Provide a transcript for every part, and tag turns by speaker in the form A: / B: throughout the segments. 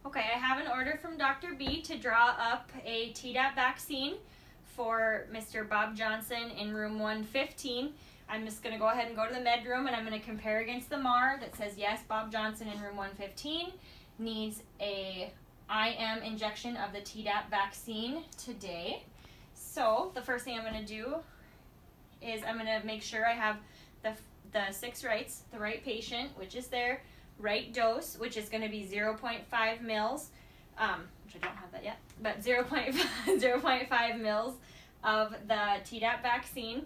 A: Okay, I have an order from Dr. B to draw up a Tdap vaccine for Mr. Bob Johnson in room 115. I'm just going to go ahead and go to the med room and I'm going to compare against the MAR that says yes, Bob Johnson in room 115 needs a IM injection of the Tdap vaccine today. So the first thing I'm going to do is I'm going to make sure I have the 6 rights, the right patient, which is their right dose, which is going to be 0.5 mils, which I don't have that yet, but 0.5 mils of the Tdap vaccine,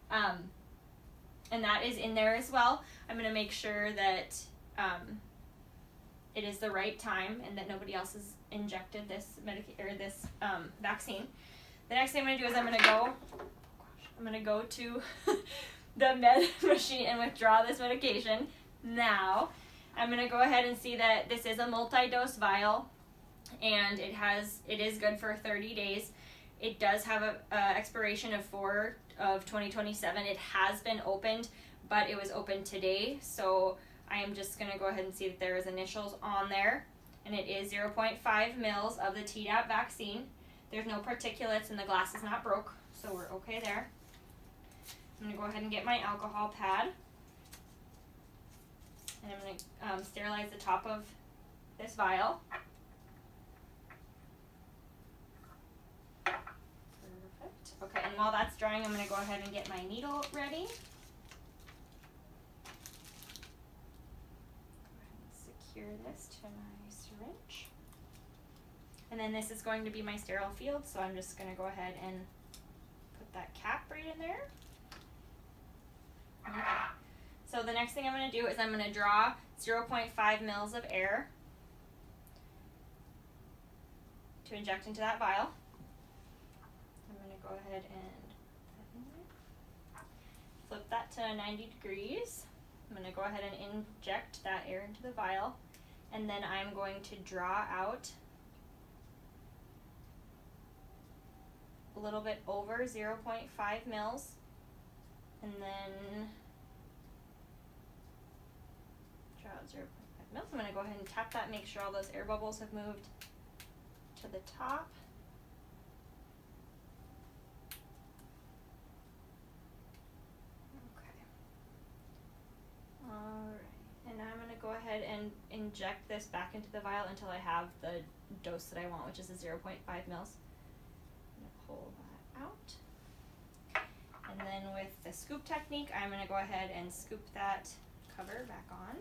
A: and that is in there as well. I'm going to make sure that it is the right time and that nobody else has injected this vaccine. The next thing I'm going to do is I'm going to go to the med machine and withdraw this medication. Now, I'm going to go ahead and see that this is a multi-dose vial, and it is good for 30 days. It does have a expiration of 4 of 2027. It has been opened, but it was opened today, so I am just going to go ahead and see that there is initials on there, and it is 0.5 mils of the Tdap vaccine. There's no particulates and the glass is not broke, so we're okay there. I'm going to go ahead and get my alcohol pad, and I'm going to sterilize the top of this vial. Perfect. Okay, and while that's drying, I'm going to go ahead and get my needle ready. Secure this to my syringe. And then this is going to be my sterile field, so I'm just going to go ahead and put that cap right in there. Okay. So the next thing I'm going to do is I'm going to draw 0.5 mils of air to inject into that vial. I'm going to go ahead and flip that to 90 degrees. I'm going to go ahead and inject that air into the vial, and then I'm going to draw out a little bit over 0.5 mils, and then draw out 0.5 mils. I'm going to go ahead and tap that, make sure all those air bubbles have moved to the top. Alright, and now I'm going to go ahead and inject this back into the vial until I have the dose that I want, which is the 0.5 mils. I'm going to pull that out. And then with the scoop technique, I'm going to go ahead and scoop that cover back on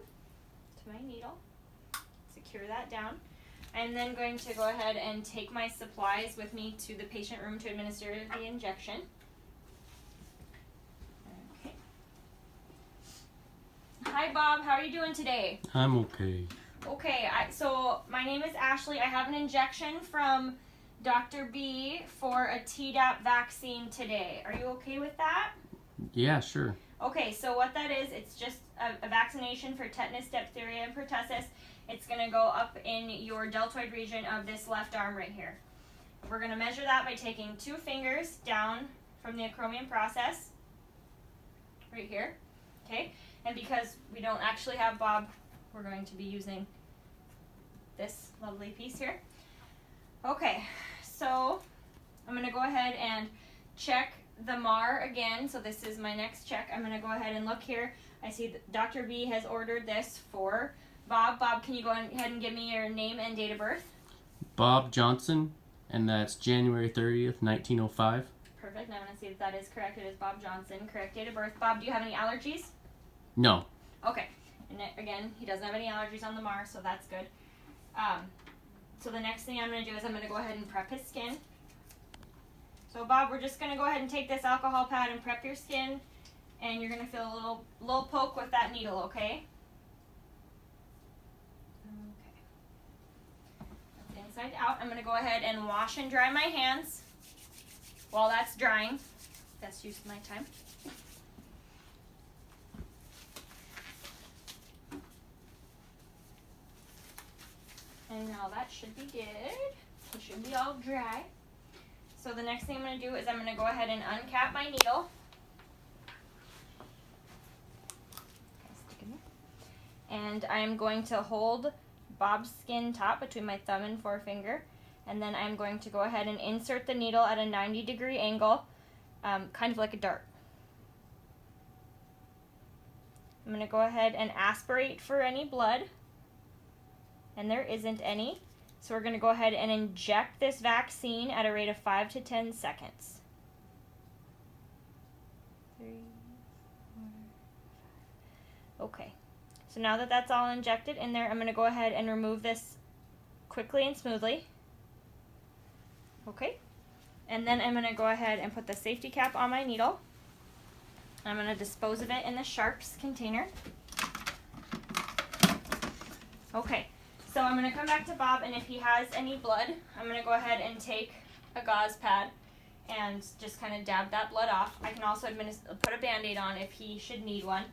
A: to my needle, secure that down. I'm then going to go ahead and take my supplies with me to the patient room to administer the injection. Hi Bob, how are you doing today?
B: I'm okay.
A: Okay, so my name is Ashley. I have an injection from Dr. B for a Tdap vaccine today. Are you okay with that?
B: Yeah, sure.
A: Okay, so what that is, it's just a vaccination for tetanus, diphtheria, and pertussis. It's going to go up in your deltoid region of this left arm right here. We're going to measure that by taking 2 fingers down from the acromion process, right here, okay? And because we don't actually have Bob, we're going to be using this lovely piece here. Okay, so I'm going to go ahead and check the MAR again. So this is my next check. I'm going to go ahead and look here. I see that Dr. B has ordered this for Bob. Bob, can you go ahead and give me your name and date of birth?
B: Bob Johnson, and that's January 30th, 1905.
A: Perfect. Now I'm going to see that that is correct. It is Bob Johnson. Correct date of birth. Bob, do you have any allergies?
B: No.
A: Okay. And again, he doesn't have any allergies on the MAR, so that's good. So the next thing I'm going to do is I'm going to go ahead and prep his skin. So Bob, we're just going to go ahead and take this alcohol pad and prep your skin, and you're going to feel a little poke with that needle, okay? Okay. That's inside out. I'm going to go ahead and wash and dry my hands while that's drying. Best use of my time. And now that should be good. It should be all dry. So the next thing I'm going to do is I'm going to go ahead and uncap my needle. And I'm going to hold Bob's skin top between my thumb and forefinger. And then I'm going to go ahead and insert the needle at a 90-degree angle, kind of like a dart. I'm going to go ahead and aspirate for any blood, and there isn't any. So we're going to go ahead and inject this vaccine at a rate of 5 to 10 seconds. 3, 4, 5. Okay. So now that that's all injected in there, I'm going to go ahead and remove this quickly and smoothly. Okay. And then I'm going to go ahead and put the safety cap on my needle. I'm going to dispose of it in the sharps container. Okay. So I'm going to come back to Bob, and if he has any blood, I'm going to go ahead and take a gauze pad and just kind of dab that blood off. I can also put a Band-Aid on if he should need one.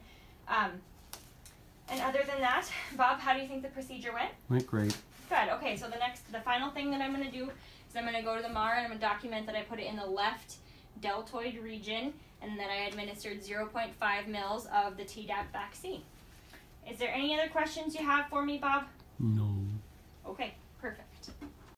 A: And other than that, Bob, how do you think the procedure went?
B: Went great.
A: Good. Okay, so the final thing that I'm going to do is I'm going to go to the MAR and I'm going to document that I put it in the left deltoid region and that I administered 0.5 mils of the Tdap vaccine. Is there any other questions you have for me, Bob?
B: No.
A: Okay, perfect.